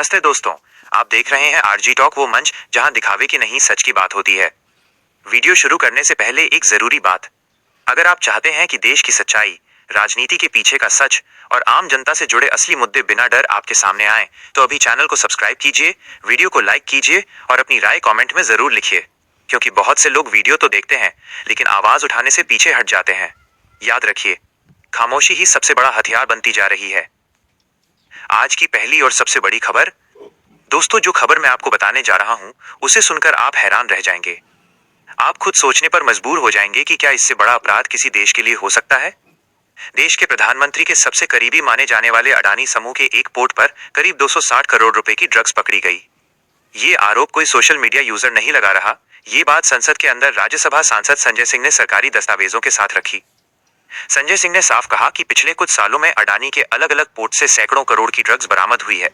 नमस्ते दोस्तों। आप देख रहे हैं आरजी टॉक, वो मंच जहां दिखावे की नहीं सच की बात होती है। वीडियो शुरू करने से पहले एक जरूरी बात। अगर आप चाहते हैं कि देश की सच्चाई, राजनीति के पीछे का सच और आम जनता से जुड़े असली मुद्दे बिना डर आपके सामने आए, तो अभी चैनल को सब्सक्राइब कीजिए, वीडियो को लाइक कीजिए और अपनी राय कमेंट में जरूर लिखिए। क्योंकि बहुत से लोग वीडियो तो देखते हैं लेकिन आवाज उठाने से पीछे हट जाते हैं। याद रखिए, खामोशी ही सबसे बड़ा हथियार बनती जा रही है। आज की पहली और सबसे बड़ी खबर। दोस्तों, जो खबर मैं आपको बताने जा रहा हूं, उसे सुनकर आप हैरान रह जाएंगे। आप खुद सोचने पर मजबूर हो जाएंगे कि क्या इससे बड़ा अपराध किसी देश के लिए हो सकता है। देश के प्रधानमंत्री के सबसे करीबी माने जाने वाले अडानी समूह के एक पोर्ट पर करीब 260 करोड़ रुपए की ड्रग्स पकड़ी गई। ये आरोप कोई सोशल मीडिया यूजर नहीं लगा रहा। ये बात संसद के अंदर राज्यसभा सांसद संजय सिंह ने सरकारी दस्तावेजों के साथ रखी। संजय सिंह ने साफ कहा कि पिछले कुछ सालों में अडानी के अलग अलग पोर्ट से सैकड़ों करोड़ की ड्रग्स बरामद हुई है।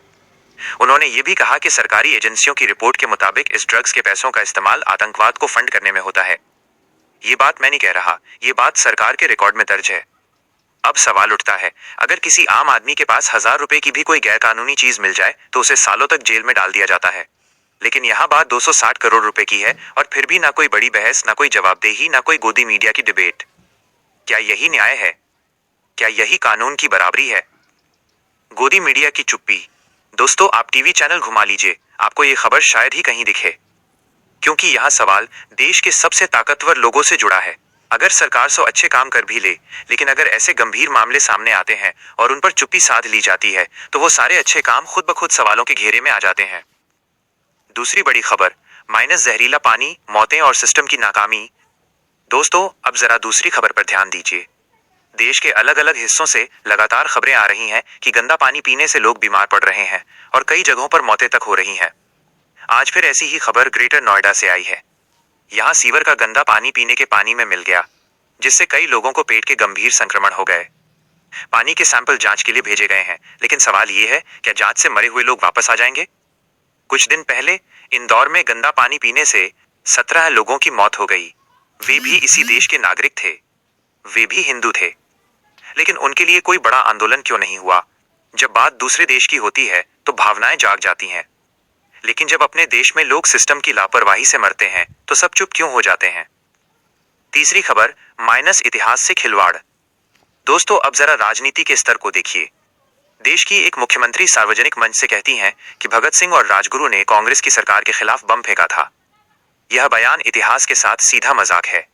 उन्होंने ये भी कहा कि सरकारी एजेंसियों की रिपोर्ट के मुताबिक इस ड्रग्स के पैसों का इस्तेमाल आतंकवाद को फंड करने में होता है। ये बात मैं नहीं कह रहा, ये बात सरकार के रिकॉर्ड में दर्ज है। अब सवाल उठता है, अगर किसी आम आदमी के पास 1000 रुपए की भी कोई गैरकानूनी चीज मिल जाए तो उसे सालों तक जेल में डाल दिया जाता है। लेकिन यहाँ बात 260 करोड़ रुपए की है और फिर भी ना कोई बड़ी बहस, ना कोई जवाबदेही, ना कोई गोदी मीडिया की डिबेट। क्या यही न्याय है? क्या यही कानून की बराबरी है? गोदी मीडिया की चुप्पी। दोस्तों, आप टीवी चैनल घुमा लीजिए, आपको ये खबर शायद ही कहीं दिखे। क्योंकि यह सवाल देश के सबसे ताकतवर लोगों से जुड़ा है। अगर सरकार 100 अच्छे काम कर भी ले, लेकिन अगर ऐसे गंभीर मामले सामने आते हैं और उन पर चुप्पी साध ली जाती है, तो वो सारे अच्छे काम खुद ब खुद सवालों के घेरे में आ जाते हैं। दूसरी बड़ी खबर, माइनस जहरीला पानी, मौतें और सिस्टम की नाकामी। दोस्तों, अब जरा दूसरी खबर पर ध्यान दीजिए। देश के अलग अलग हिस्सों से लगातार खबरें आ रही हैं कि गंदा पानी पीने से लोग बीमार पड़ रहे हैं और कई जगहों पर मौतें तक हो रही हैं। आज फिर ऐसी ही खबर ग्रेटर नोएडा से आई है। यहाँ सीवर का गंदा पानी पीने के पानी में मिल गया, जिससे कई लोगों को पेट के गंभीर संक्रमण हो गए। पानी के सैंपल जांच के लिए भेजे गए हैं, लेकिन सवाल ये है, क्या जांच से मरे हुए लोग वापस आ जाएंगे? कुछ दिन पहले इंदौर में गंदा पानी पीने से 17 लोगों की मौत हो गई। वे भी इसी देश के नागरिक थे, वे भी हिंदू थे। लेकिन उनके लिए कोई बड़ा आंदोलन क्यों नहीं हुआ? जब बात दूसरे देश की होती है तो भावनाएं जाग जाती हैं, लेकिन जब अपने देश में लोग सिस्टम की लापरवाही से मरते हैं तो सब चुप क्यों हो जाते हैं? तीसरी खबर, माइनस इतिहास से खिलवाड़। दोस्तों, अब जरा राजनीति के स्तर को देखिए। देश की एक मुख्यमंत्री सार्वजनिक मंच से कहती हैं कि भगत सिंह और राजगुरु ने कांग्रेस की सरकार के खिलाफ बम फेंका था। यह बयान इतिहास के साथ सीधा मजाक है।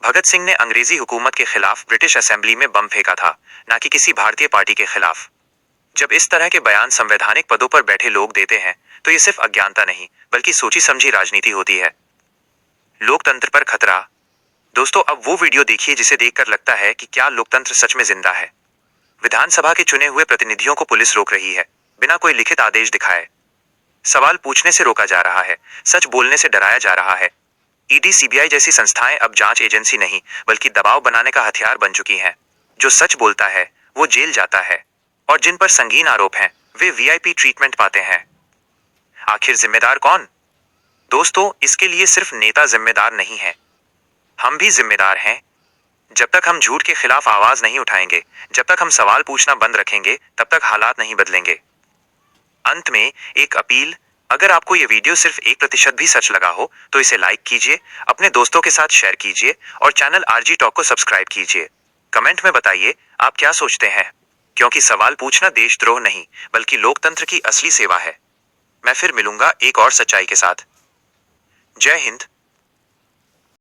भगत सिंह ने अंग्रेजी हुकूमत के खिलाफ ब्रिटिश असेंबली में बम फेंका था, ना कि किसी भारतीय पार्टी के खिलाफ। जब इस तरह के बयान संवैधानिक पदों पर बैठे लोग देते हैं तो ये सिर्फ अज्ञानता नहीं बल्कि सोची समझी राजनीति होती है। लोकतंत्र पर खतरा। दोस्तों, अब वो वीडियो देखिए जिसे देखकर लगता है कि क्या लोकतंत्र सच में जिंदा है। विधानसभा के चुने हुए प्रतिनिधियों को पुलिस रोक रही है, बिना कोई लिखित आदेश दिखाए। सवाल पूछने से रोका जा रहा है, सच बोलने से डराया जा रहा है। ईडी, सीबीआई जैसी संस्थाएं अब जांच एजेंसी नहीं बल्कि दबाव बनाने का हथियार बन चुकी हैं। जो सच बोलता है वो जेल जाता है और जिन पर संगीन आरोप हैं वे वीआईपी ट्रीटमेंट पाते हैं। आखिर जिम्मेदार कौन? दोस्तों, इसके लिए सिर्फ नेता जिम्मेदार नहीं है, हम भी जिम्मेदार हैं। जब तक हम झूठ के खिलाफ आवाज नहीं उठाएंगे, जब तक हम सवाल पूछना बंद रखेंगे, तब तक हालात नहीं बदलेंगे। अंत में एक अपील, अगर आपको ये वीडियो सिर्फ 1% भी सच लगा हो तो इसे लाइक कीजिए, अपने दोस्तों के साथ शेयर कीजिए और चैनल आरजी टॉक को सब्सक्राइब कीजिए। कमेंट में बताइए आप क्या सोचते हैं, क्योंकि सवाल पूछना देशद्रोह नहीं बल्कि लोकतंत्र की असली सेवा है। मैं फिर मिलूंगा एक और सच्चाई के साथ। जय हिंद।